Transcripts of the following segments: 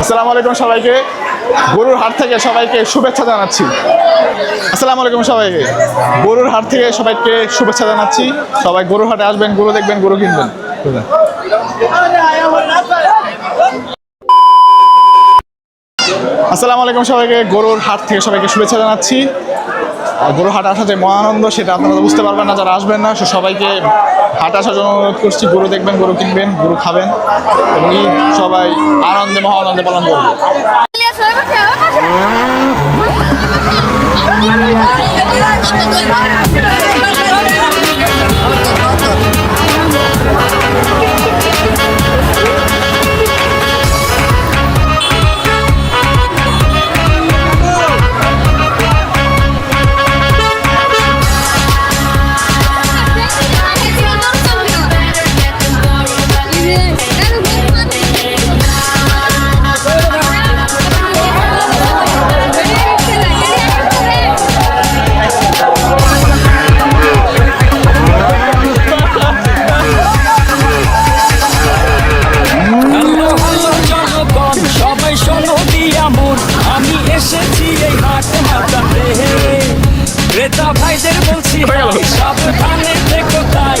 আসসালামু আলাইকুম সবাইকে, গরুর হাট থেকে সবাইকে শুভেচ্ছা জানাচ্ছি। আসসালামু আলাইকুম সবাইকে, গরুর হাট থেকে সবাইকে শুভেচ্ছা জানাচ্ছি। সবাই গরুর হাটে আসবেন, গরু দেখবেন, গরু কিনবেন। আসসালামু আলাইকুম সবাইকে, গরুর হাট থেকে সবাইকে শুভেচ্ছা জানাচ্ছি। গরুর হাট আসা যে মহানন্দ সেটা আপনারা বুঝতে পারবেন না যারা আসবেন না। সো সবাইকে হাট আসার জন্য অনুরোধ করছি। গরু দেখবেন, গরু কিনবেন, গরু খাবেন এবং ঈদ সবাই আনন্দে মহানন্দে পালন করবে। ক্রেতা ভাইদের বলছি সাবধানে দেখো, তাই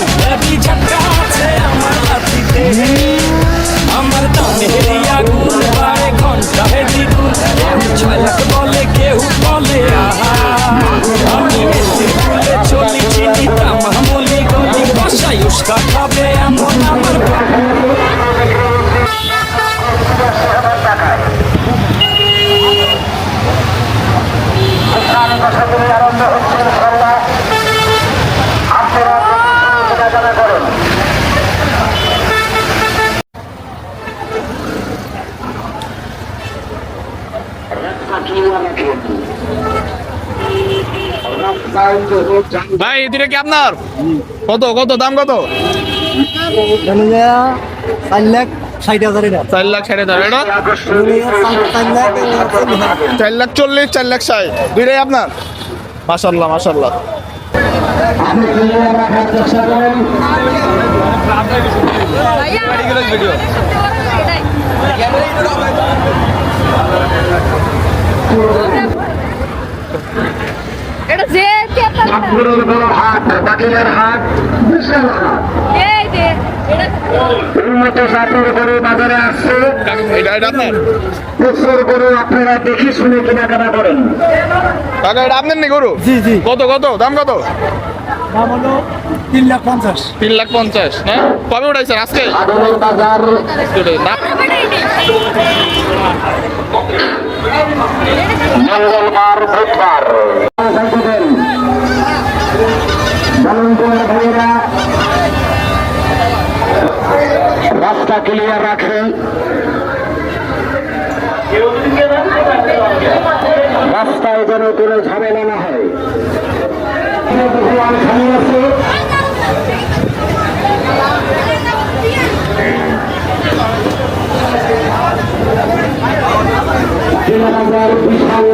ঝাটকা আছে আমার হাতিতে। আমার দামে আগুন বারে ঘন্টা দ্বিগুণ, 6 লাখ বলে কেউ বলে আহা। আমি এসে ভুলে চলি চিনি তামামলি গলি, বাসায় উস্কা খাবে এমন আমার ভাই এটা কি আপনার? কত কত দাম কত? 4,60,000 এটা। 4,60,000 এটা? 4,40,000, 4,60,000 দুইটাই আপনার? মাশাআল্লাহ মাশাআল্লাহ। এটা যে হাট বাকিলের হাট বিশাল হাট এই যে এটা উন্নত জাতের গরু বাজারে আসছে। এটা আপনার? প্রচুর গরু আপনারা দেখে শুনে কেনাকাটা করেন। কাকা এটা আপনার নেই গরু? জি জি। কত কত দাম কত? দাম হলো 3,50,000। 3,50,000 না? কবে উঠাইছেন আজকে? আধুনিক বাজার মঙ্গলবার বুধবার ভাইয়েরা রাস্তা ক্লিয়ার রাখেন, রাস্তায় যেন কোনো ঝামেলা না হয়। বিশাল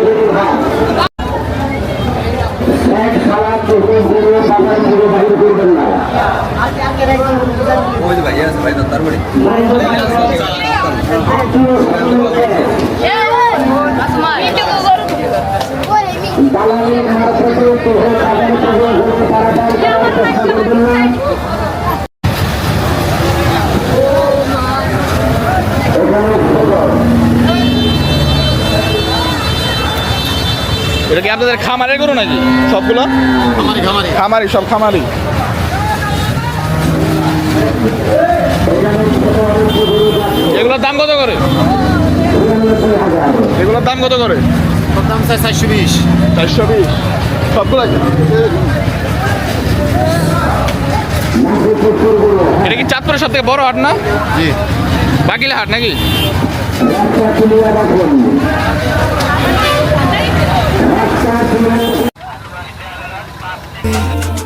এক সালাদ বাজার থেকে বাহির করবেন না। দালালির হাত থেকে করবেন না। এটা কি আপনাদের খামারের গরু নাকি সবগুলো? খামারি সব খামারি। এগুলোর দাম কত করে? এগুলোর দাম কত করে? দাম চাই 420। 420 সবগুলো? এটা কি চাঁদপুরের সব থেকে বড় হাট না? জি। বাকিলে হাট নাকি?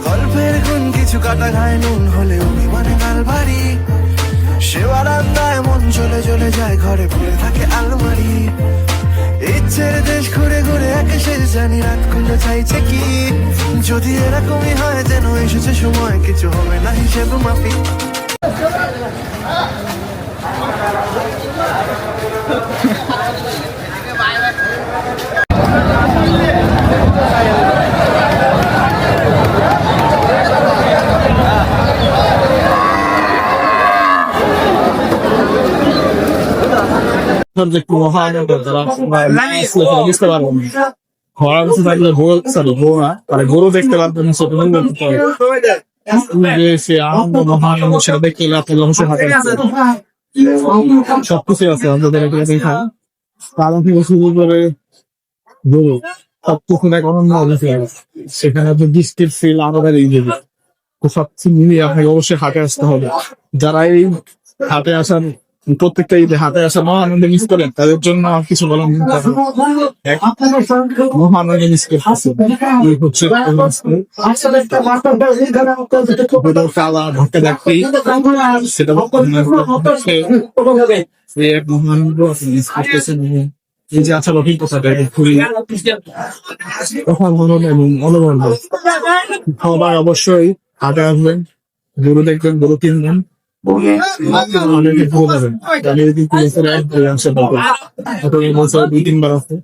গল্পের গুণ কিছু কাটা ঘায় নুন হলে অভিমানে গাল ভারী, সেবা রান্নায় মন চলে চলে যায়, ঘরে পড়ে থাকে আলমারি। ইচ্ছের দেশ ঘুরে ঘুরে একে শেষ জানি, রাত খুলে চাইছে কি, যদি এরকমই হয় যেন এসেছে সময়, কিছু হবে না হিসেব মাফি। যে একটু মহানন্দ যারা বুঝতে পারবো না ঘোড়া কাছে থাকলে গরু না মানে গরু দেখতে পারবেন সেটা যে সে আনন্দ মহানন্দ সেটা দেখতে গেলে আপনাকে অবশ্যই হাতে সবকিছু আছে আমাদের এখানে দেখা পালন থেকে শুরু করে গরু সবকিছু এক অনন্য অবস্থা সেখানে আপনি বৃষ্টির ফিল আরো বেড়ে যাবে তো সবকিছু মিলিয়ে আপনাকে অবশ্যই হাটে আসতে হবে যারা এই হাটে আসার প্রত্যেকটা ঈদে হাটে আসা মহানন্দে মিস করেন তাদের জন্য আর কিছু বলার নেই মহানন্দে মিস করতেছে হচ্ছে কালা ঢাকা দেখতেই সেটা এক মহানন্দ মিস করতেছেন এই যে আসার অভিজ্ঞতাটা খুবই অসাধারণ এবং অনবদ্য সবাই অবশ্যই হাটে আসবেন গরু দেখবেন গরু কিনবেন অনেকে ভুল যাবেন কিন্তু বছর 2-3 বার আছে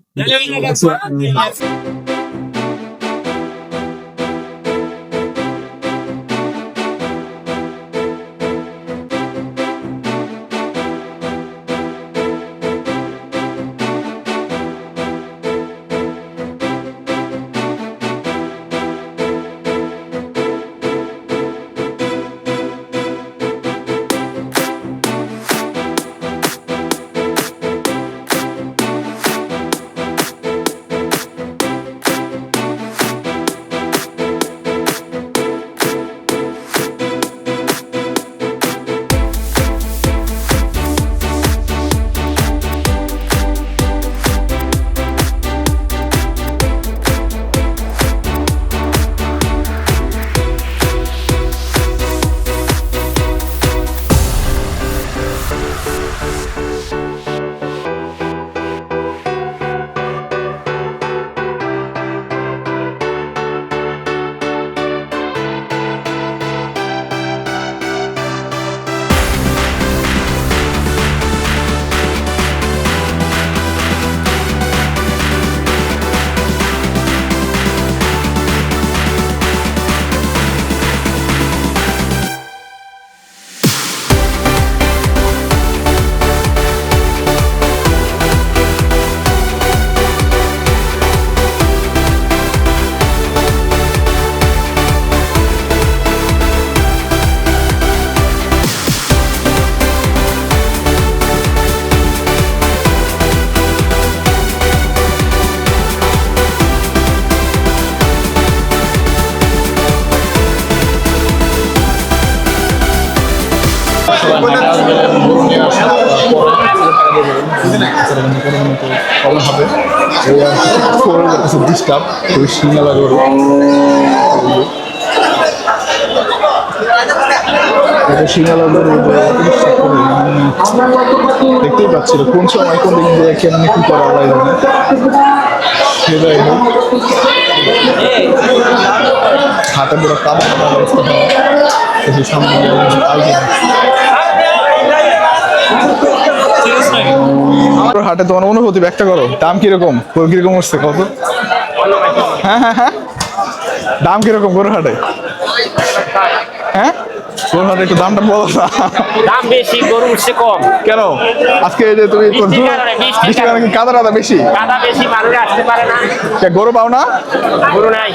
ডিস্টার্ব ওই সিঙ্গালা গরু সিঙ্গালা গরু দেখতেই পাচ্ছি কোন সময় কোন দিক দিয়ে কেমনি কি করা হয় সেটাই হাতে বড় কাপড় অবস্থা হয় সামনে হাটে তোমার অনুভূতি ব্যাখ্যা করো দাম কিরকম কিরকম হচ্ছে কত হ্যাঁ দাম কিরকম গরুর হাটে হ্যাঁ গরুর হাটে একটু দামটা বলো না দাম বেশি গরু উঠছে কম কেন আজকে এই যে তুমি বৃষ্টি কারণে কি কাদা টাদা বেশি মানুষ আসতে পারে না গরু পাও না গরু নাই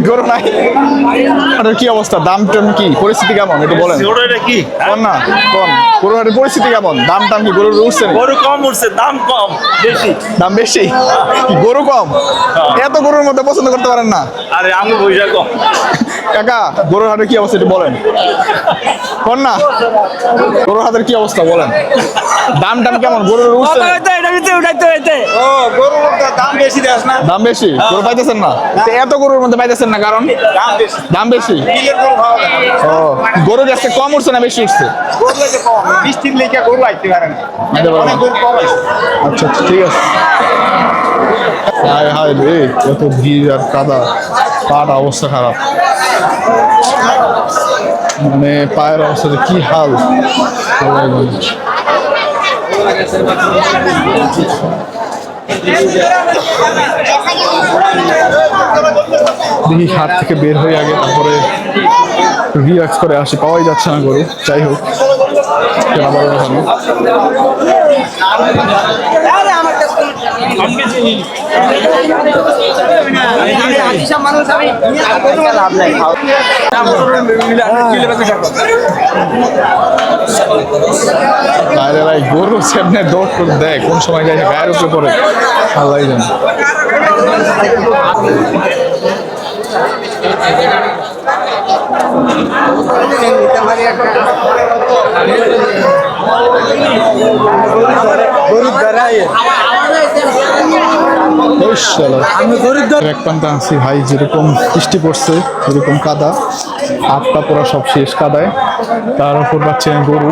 গরু নাই হাটের কি অবস্থা দাম টাম কি পরিস্থিতি কেমন একটু বলেন কি কোন না কোন গরুর হাটের পরিস্থিতি কেমন দাম টাম কি গরুর উঠছে গরু কম উঠছে দাম কম বেশি দাম বেশি কি গরু কম এত গরুর মধ্যে পছন্দ করতে পারেন না আরে আমি পয়সা কম কাকা গরুর হাটের কি অবস্থা একটু বলেন কোন না গরুর হাটের কি অবস্থা বলেন দাম টাম কেমন গরুর উঠছে দাম বেশি দেস না দাম বেশি গরু পাইতেছেন না তো এত গরুর মধ্যে পাইতেছেন না কারণ দাম বেশি ও গরু আজকে কম উঠছে না বেশি উঠছে বৃষ্টির লেগে গরু আইতে পারে না আচ্ছা ঠিক আছে হায় হায় রে কত ভিড় আর কাদা পাটা অবস্থা খারাপ মানে পায়ের অবস্থা কি হাল দেখি হাট থেকে বের হয়ে আগে তারপরে রিল্যাক্স করে আসি, পাওয়াই যাচ্ছে না গরু। যাই হোক, কেনা বড় কথা না। বাইরে ভাই গরু সামনে দৌড় করে দেয়, কোন সময় যায় গায়ের উপরে পড়ে আল্লাহ জানে। এক পান্তা আছি ভাই, যেরকম বৃষ্টি পড়ছে যেরকম কাদা, হাতটা পুরো সব শেষ কাদায়, তার উপর পাচ্ছে গরু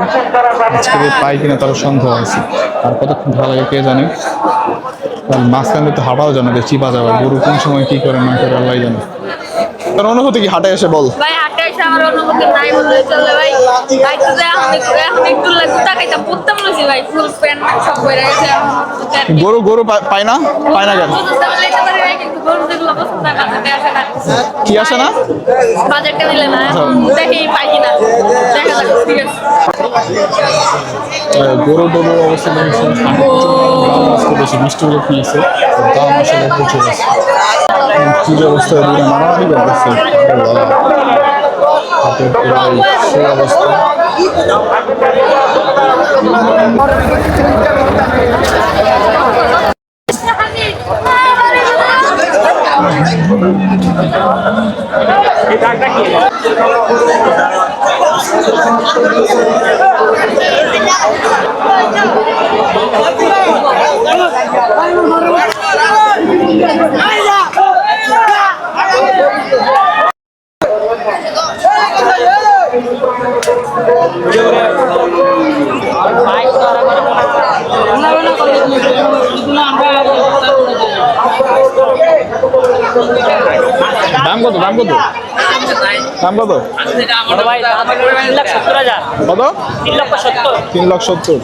আজকে পাই কিনা তারও সন্দেহ আছে। আর কতক্ষণ ভালো লাগে কে জানে, মাঝখানে তো হাঁটাও জানে যে চিপা যাবে, গরু কোন সময় কি করে না করে আল্লাহ জানে। তোর অনুভূতি কি হাঁটে এসে বল? ভাই হাঁটে এসে আমার অনুভূতি নাই বললে চলে ভাই। ভাই তো এখন একটু কুত্তা খাইতে পড়তাম না ভাই, ফুল প্যান্ট সব পরে গেছে। গরু গরু পায় না কেন? কিন্তু গরু যেগুলো পছন্দ কাছে আসে না, কি আসে না, বাজারটা দিলে না, এখন দেখি পাই কিনা, দেখা যাক। ঠিক আছে, গরু গরুর অবস্থা বেশি মিষ্টি গুলো কিনেছে, দাম আসলে প্রচুর আছে। কি অবস্থা দিনে মারামারি করতেছে, সেই অবস্থা। দাম কত দাম কত দাম কত? কত? 3,70,000।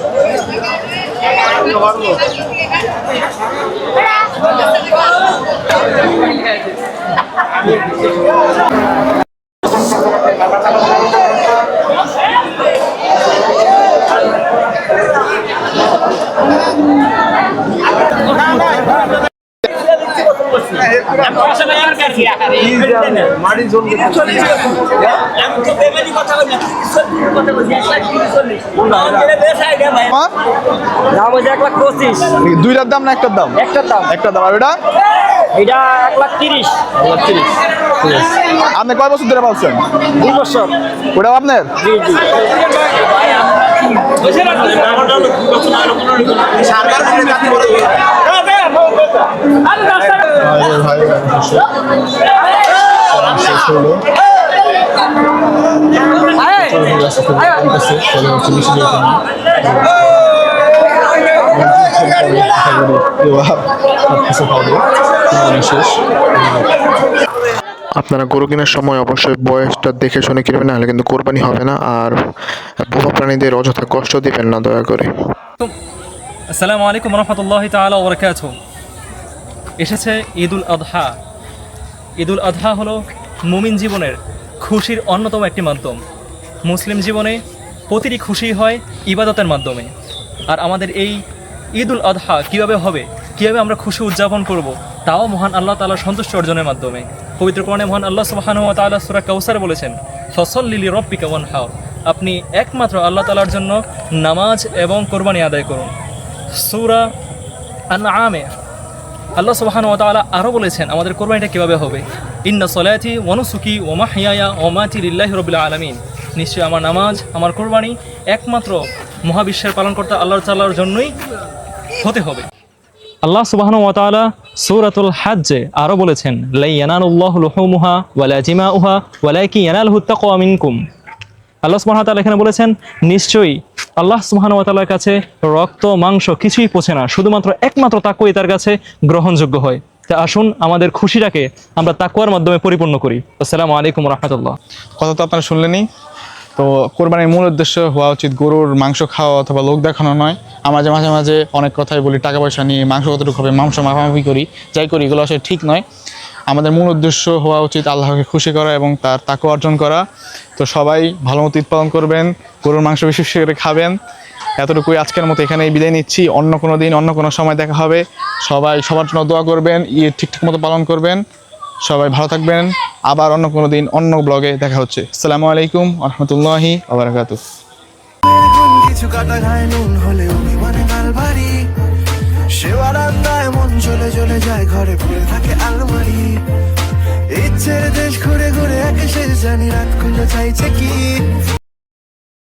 দুইটার দাম না একটার দাম? একটার দাম। আর এটা? এটা 1,30,000। আপনি কয় বছর ধরে পালছেন? 2 বছর। ওটাও আপনার? জি জি। আপনারা গরু কেনার সময় অবশ্যই বয়সটা দেখে শুনে কিনবেন, নাহলে কিন্তু কোরবানি হবে না। আর পোষা প্রাণীদের অযথা কষ্ট দিবেন না দয়া করে। আসসালামু আলাইকুম রহমতুল্লাহি তাআলা ওয়া বারাকাতুহু। এসেছে ঈদুল আযহা। ঈদুল আযহা হলো মুমিন জীবনের খুশির অন্যতম একটি মাধ্যম। মুসলিম জীবনে প্রতিটি খুশি হয় ইবাদতের মাধ্যমে। আর আমাদের এই ঈদুল আযহা কীভাবে হবে, কীভাবে আমরা খুশি উদযাপন করব, তাও মহান আল্লাহ তাআলার সন্তুষ্টি অর্জনের মাধ্যমে। পবিত্র কোরআনে মহান আল্লাহ সুবহানাহু ওয়া তাআলা সূরা কাউসার বলেছেন, ফাসাল্লি লিরাব্বিকা ওয়ানহার, আপনি একমাত্র আল্লাহ তাআলার জন্য নামাজ এবং কোরবানি আদায় করুন। সূরা আনআমে আল্লাহ সুবহানাহু ওয়া তাআলা আরও বলেছেন আমাদের কোরবানিটা কীভাবে হবে, ইন্না সলাতি ওয়া নুসুকি ওয়া মাহইয়ায়া ওয়া মামাতি লিল্লাহি রাব্বিল আলামিন, নিশ্চয়ই আমার নামাজ আমার কোরবানি একমাত্র মহাবিশ্বের পালনকর্তা আল্লাহ তাআলার জন্যই হতে হবে। আল্লাহ সুবহানাহু ওয়া তাআলা সূরাতুল হজ্জে আরও বলেছেন, লা ইয়ানালুল্লাহু লুহুমুহা ওয়ালা জিমাউহা ওয়ালাকিন ইয়ানালুহুত তাকওয়া মিনকুম। আল্লাহ সুবহানাহু ওয়া তাআলা এখানে বলেছেন, নিশ্চয়ই আল্লাহ সুবহানাহু ওয়া তাআলার কাছে রক্ত মাংস কিছুই পৌঁছে না, শুধুমাত্র একমাত্র তাকওয়াই তার কাছে গ্রহণযোগ্য হয়। তা আসুন আমাদের খুশিটাকে আমরা তাকওয়ার মাধ্যমে পরিপূর্ণ করি। আসসালামু আলাইকুম রাহমাতুল্লাহ। কথা তো আপনারা শুনলেনই। তো কোরবানির মূল উদ্দেশ্য হওয়া উচিত গরুর মাংস খাওয়া অথবা লোক দেখানো নয়। আমরা যে মাঝে মাঝে অনেক কথাই বলি টাকা পয়সা নিয়ে মাংস কতটুকু হবে, মাংস মাখামাখি করি, যাই করি, এগুলো আসলে ঠিক নয়। আমাদের মূল উদ্দেশ্য হওয়া উচিত আল্লাহকে খুশি করা এবং তার তাকওয়া অর্জন করা। তো সবাই ভালো মতো ঈদ পালন করবেন, গরুর মাংস বেশি বেশি করে খাবেন। এতটুকুই আজকের মতো এখানেই বিদায় নিচ্ছি। অন্য কোনো দিন অন্য কোনো সময় দেখা হবে। সবাই সবার জন্য দোয়া করবেন, ঈদ ঠিকঠাক মতো পালন করবেন। সবাই ভালো থাকবেন। আবার অন্য কোনো দিন অন্য ব্লগে দেখা হচ্ছে। আসসালামু আলাইকুম ওয়া রাহমাতুল্লাহি ওয়া বারাকাতুহু। কিছু কাটা ঘায়ে নুন হলে অভিমানে গাল ভারী, সেবা রান্নায় মন চলে চলে যায়, ঘরে পড়ে থাকে আলমারি। ইচ্ছের দেশ ঘুরে ঘুরে একে শেষ জানি রাতগুলো চাইছে কি।